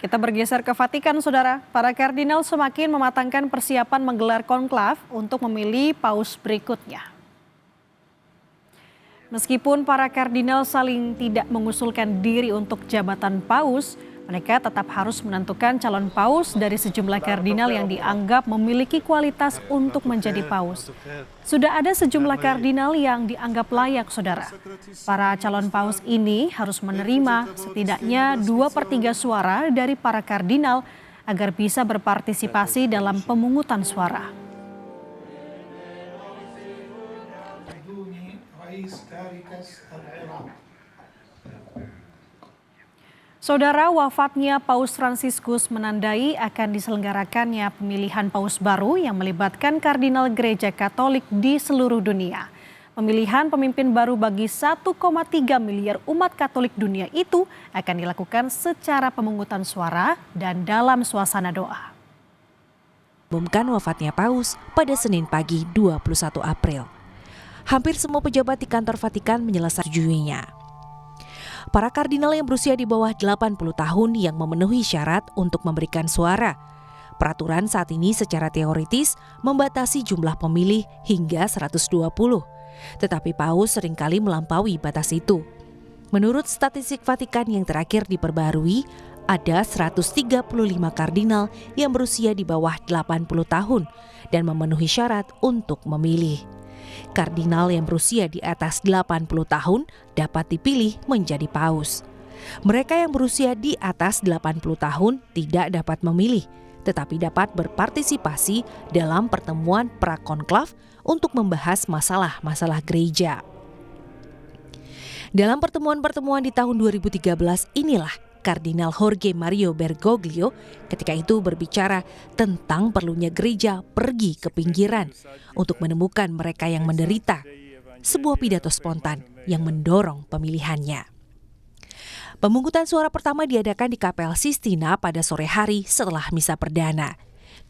Kita bergeser ke Vatikan, Saudara. Para kardinal semakin mematangkan persiapan menggelar konklav untuk memilih paus berikutnya. Meskipun para kardinal saling tidak mengusulkan diri untuk jabatan paus, mereka tetap harus menentukan calon paus dari sejumlah kardinal yang dianggap memiliki kualitas untuk menjadi paus. Sudah ada sejumlah kardinal yang dianggap layak, Saudara. Para calon paus ini harus menerima setidaknya 2/3 suara dari para kardinal agar bisa berpartisipasi dalam pemungutan suara. Saudara, wafatnya Paus Fransiskus menandai akan diselenggarakannya pemilihan paus baru yang melibatkan kardinal gereja Katolik di seluruh dunia. Pemilihan pemimpin baru bagi 1,3 miliar umat Katolik dunia itu akan dilakukan secara pemungutan suara dan dalam suasana doa. Umumkan wafatnya Paus pada Senin pagi 21 April. Hampir semua pejabat di kantor Vatikan menyetujui. Para kardinal yang berusia di bawah 80 tahun yang memenuhi syarat untuk memberikan suara. Peraturan saat ini secara teoritis membatasi jumlah pemilih hingga 120. Tetapi Paus seringkali melampaui batas itu. Menurut statistik Vatikan yang terakhir diperbarui, ada 135 kardinal yang berusia di bawah 80 tahun dan memenuhi syarat untuk memilih. Kardinal yang berusia di atas 80 tahun dapat dipilih menjadi paus. Mereka yang berusia di atas 80 tahun tidak dapat memilih, tetapi dapat berpartisipasi dalam pertemuan prakonklav untuk membahas masalah-masalah gereja. Dalam pertemuan-pertemuan di tahun 2013 inilah Kardinal Jorge Mario Bergoglio ketika itu berbicara tentang perlunya gereja pergi ke pinggiran untuk menemukan mereka yang menderita, sebuah pidato spontan yang mendorong pemilihannya. Pemungutan suara pertama diadakan di Kapel Sistina pada sore hari setelah misa perdana.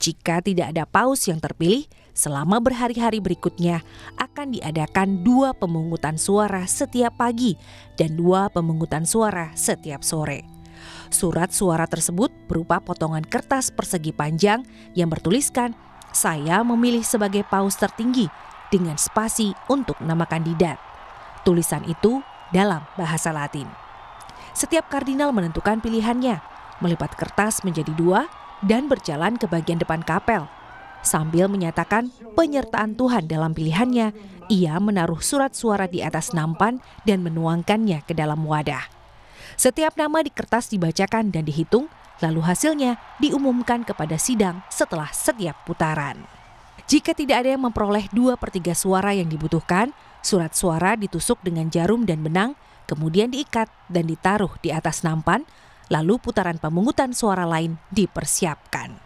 Jika tidak ada paus yang terpilih, selama berhari-hari berikutnya akan diadakan 2 pemungutan suara setiap pagi dan 2 pemungutan suara setiap sore. Surat suara tersebut berupa potongan kertas persegi panjang yang bertuliskan, "Saya memilih sebagai paus tertinggi," dengan spasi untuk nama kandidat. Tulisan itu dalam bahasa Latin. Setiap kardinal menentukan pilihannya, melipat kertas menjadi 2 dan berjalan ke bagian depan kapel. Sambil menyatakan penyertaan Tuhan dalam pilihannya, ia menaruh surat suara di atas nampan dan menuangkannya ke dalam wadah. Setiap nama di kertas dibacakan dan dihitung, lalu hasilnya diumumkan kepada sidang setelah setiap putaran. Jika tidak ada yang memperoleh 2/3 suara yang dibutuhkan, surat suara ditusuk dengan jarum dan benang, kemudian diikat dan ditaruh di atas nampan, lalu putaran pemungutan suara lain dipersiapkan.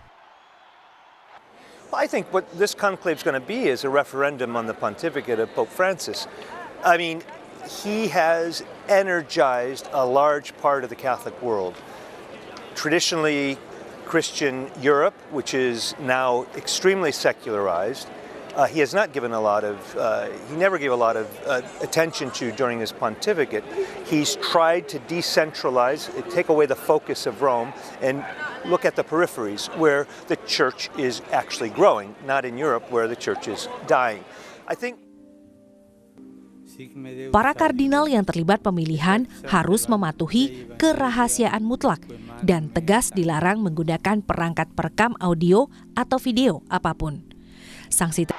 I think what this conclave is going to be is a referendum on the pontificate of Pope Francis. I mean, he has energized a large part of the Catholic world. Traditionally Christian Europe, which is now extremely secularized, he has not given a lot of, he never gave a lot of attention to during his pontificate. He's tried to decentralize, take away the focus of Rome and look at the peripheries where the church is actually growing, not in Europe where the church is dying. I think para kardinal yang terlibat pemilihan harus mematuhi kerahasiaan mutlak dan tegas dilarang menggunakan perangkat perekam audio atau video apapun. Sanksi